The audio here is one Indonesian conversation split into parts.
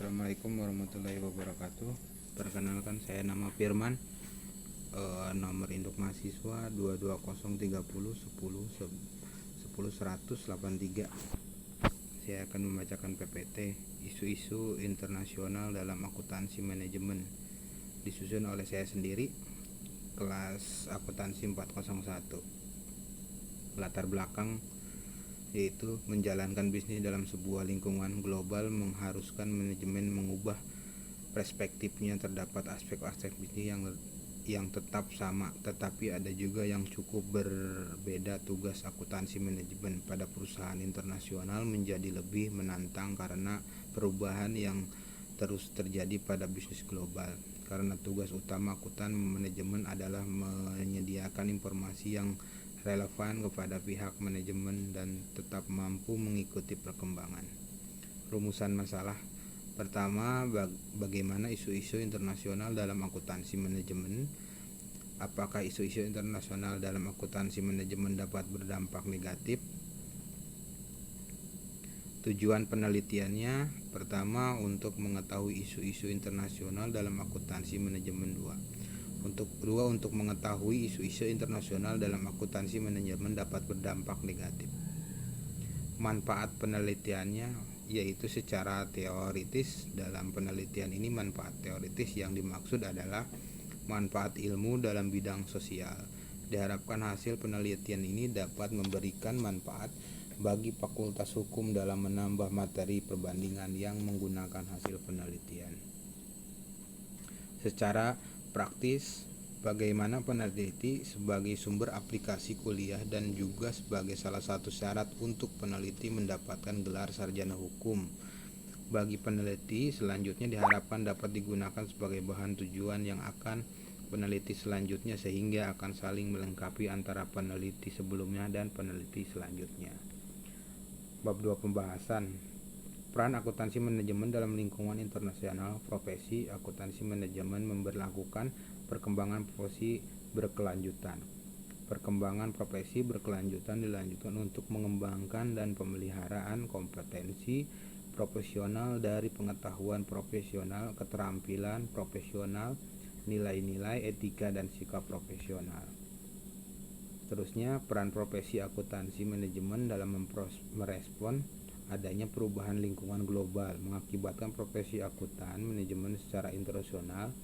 Assalamualaikum warahmatullahi wabarakatuh. Perkenalkan, saya nama Firman. Nomor induk mahasiswa 2201010100183. Saya akan membacakan PPT isu-isu internasional dalam akuntansi manajemen, disusun oleh saya sendiri, kelas akuntansi 401. Latar belakang yaitu menjalankan bisnis dalam sebuah lingkungan global mengharuskan manajemen mengubah perspektifnya. Terdapat aspek-aspek bisnis yang tetap sama, tetapi ada juga yang cukup berbeda. Tugas akuntansi manajemen pada perusahaan internasional menjadi lebih menantang karena perubahan yang terus terjadi pada bisnis global. Karena tugas utama akuntan manajemen adalah menyediakan informasi yang relevan kepada pihak manajemen dan tetap mampu mengikuti perkembangan. Rumusan masalah. Pertama, bagaimana isu-isu internasional dalam akuntansi manajemen? Apakah isu-isu internasional dalam akuntansi manajemen dapat berdampak negatif? Tujuan penelitiannya. Pertama, untuk mengetahui isu-isu internasional dalam akuntansi manajemen. Untuk mengetahui isu-isu internasional dalam akuntansi manajemen dapat berdampak negatif. Manfaat penelitiannya yaitu secara teoritis. Dalam penelitian ini, manfaat teoritis yang dimaksud adalah manfaat ilmu dalam bidang sosial. Diharapkan hasil penelitian ini dapat memberikan manfaat bagi Fakultas Hukum dalam menambah materi perbandingan yang menggunakan hasil penelitian. Secara praktis, bagaimana peneliti sebagai sumber aplikasi kuliah dan juga sebagai salah satu syarat untuk peneliti mendapatkan gelar sarjana hukum. Bagi peneliti selanjutnya diharapkan dapat digunakan sebagai bahan tujuan yang akan peneliti selanjutnya, sehingga akan saling melengkapi antara peneliti sebelumnya dan peneliti selanjutnya. Bab 2 pembahasan. Peran akuntansi manajemen dalam lingkungan internasional. Profesi akuntansi manajemen memberlakukan perkembangan profesi berkelanjutan. Perkembangan profesi berkelanjutan dilanjutkan untuk mengembangkan dan pemeliharaan kompetensi profesional dari pengetahuan profesional, keterampilan profesional, nilai-nilai etika dan sikap profesional. Terusnya, peran profesi akuntansi manajemen dalam merespon adanya perubahan lingkungan global mengakibatkan profesi akuntan manajemen secara internasional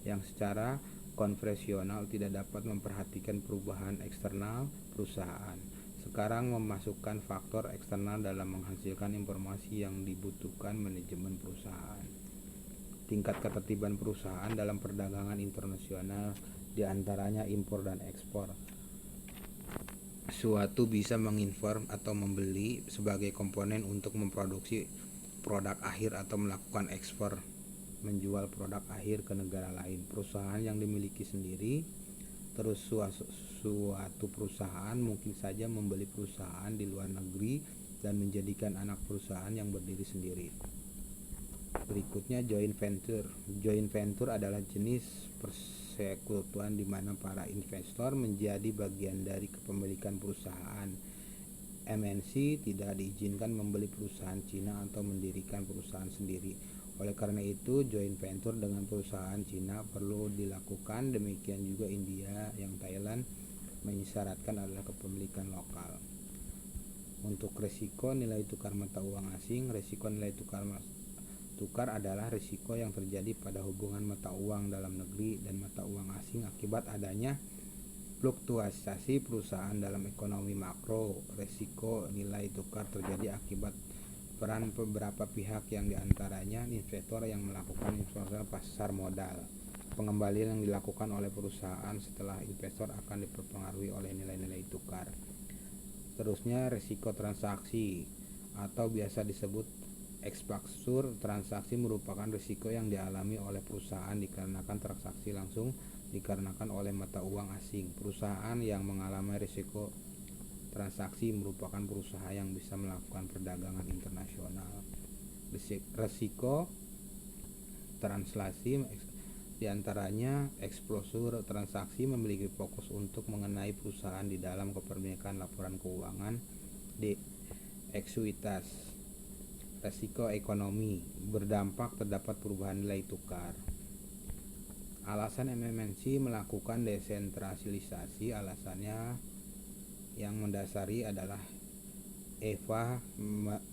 yang secara konvensional tidak dapat memperhatikan perubahan eksternal perusahaan. Sekarang memasukkan faktor eksternal dalam menghasilkan informasi yang dibutuhkan manajemen perusahaan. Tingkat ketertiban perusahaan dalam perdagangan internasional, diantaranya impor dan ekspor. Suatu bisa mengimpor atau membeli sebagai komponen untuk memproduksi produk akhir atau melakukan ekspor, menjual produk akhir ke negara lain. Perusahaan yang dimiliki sendiri. Terus suatu perusahaan mungkin saja membeli perusahaan di luar negeri dan menjadikan anak perusahaan yang berdiri sendiri. Berikutnya, joint venture. Joint venture adalah jenis persekutuan di mana para investor menjadi bagian dari kepemilikan perusahaan. MNC tidak diizinkan membeli perusahaan Cina atau mendirikan perusahaan sendiri. Oleh karena itu, joint venture dengan perusahaan Cina perlu dilakukan. Demikian juga India, yang Thailand mensyaratkan adalah kepemilikan lokal. Untuk risiko nilai tukar mata uang asing. Risiko nilai tukar adalah risiko yang terjadi pada hubungan mata uang dalam negeri dan mata uang asing akibat adanya fluktuasi perusahaan dalam ekonomi makro. Risiko nilai tukar terjadi akibat peran beberapa pihak, yang diantaranya investor yang melakukan investasi pasar modal. Pengembalian yang dilakukan oleh perusahaan setelah investor akan dipengaruhi oleh nilai-nilai tukar. Terusnya, risiko transaksi atau biasa disebut eksposur. Transaksi merupakan risiko yang dialami oleh perusahaan dikarenakan transaksi langsung dikarenakan oleh mata uang asing. Perusahaan yang mengalami risiko transaksi merupakan perusahaan yang bisa melakukan perdagangan internasional. Risiko translasi diantaranya eksposur transaksi memiliki fokus untuk mengenai perusahaan di dalam kepemilikan laporan keuangan di ekuitas. Resiko ekonomi berdampak terdapat perubahan nilai tukar. Alasan MMNC melakukan desentralisasi alasannya yang mendasari adalah EVA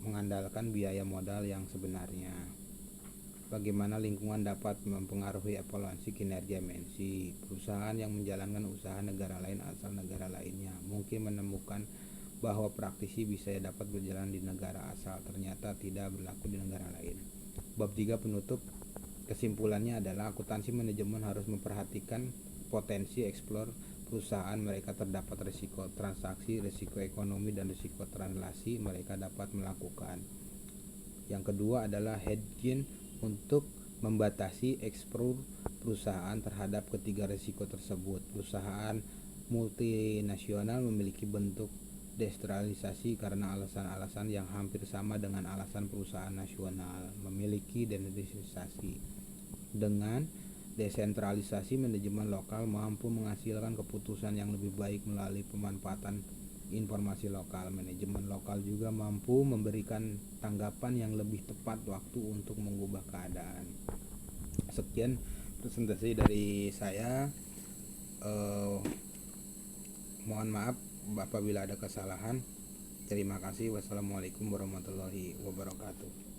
mengandalkan biaya modal yang sebenarnya. Bagaimana lingkungan dapat mempengaruhi evaluasi kinerja MNC. Perusahaan yang menjalankan usaha negara lain asal negara lainnya mungkin menemukan bahwa praktisi bisa dapat berjalan di negara asal ternyata tidak berlaku di negara lain. Bab 3 penutup. Kesimpulannya adalah akuntansi manajemen harus memperhatikan potensi eksplor perusahaan mereka terdapat risiko transaksi, risiko ekonomi, dan risiko translasi mereka dapat melakukan. Yang kedua adalah hedging untuk membatasi eksplor perusahaan terhadap ketiga risiko tersebut. Perusahaan multinasional memiliki bentuk desentralisasi karena alasan-alasan yang hampir sama dengan alasan perusahaan nasional memiliki desentralisasi. Dengan desentralisasi, manajemen lokal mampu menghasilkan keputusan yang lebih baik melalui pemanfaatan informasi lokal. Manajemen lokal juga mampu memberikan tanggapan yang lebih tepat waktu untuk mengubah keadaan. Sekian presentasi dari saya. Mohon maaf apabila ada kesalahan. Terima kasih. Wassalamualaikum warahmatullahi wabarakatuh.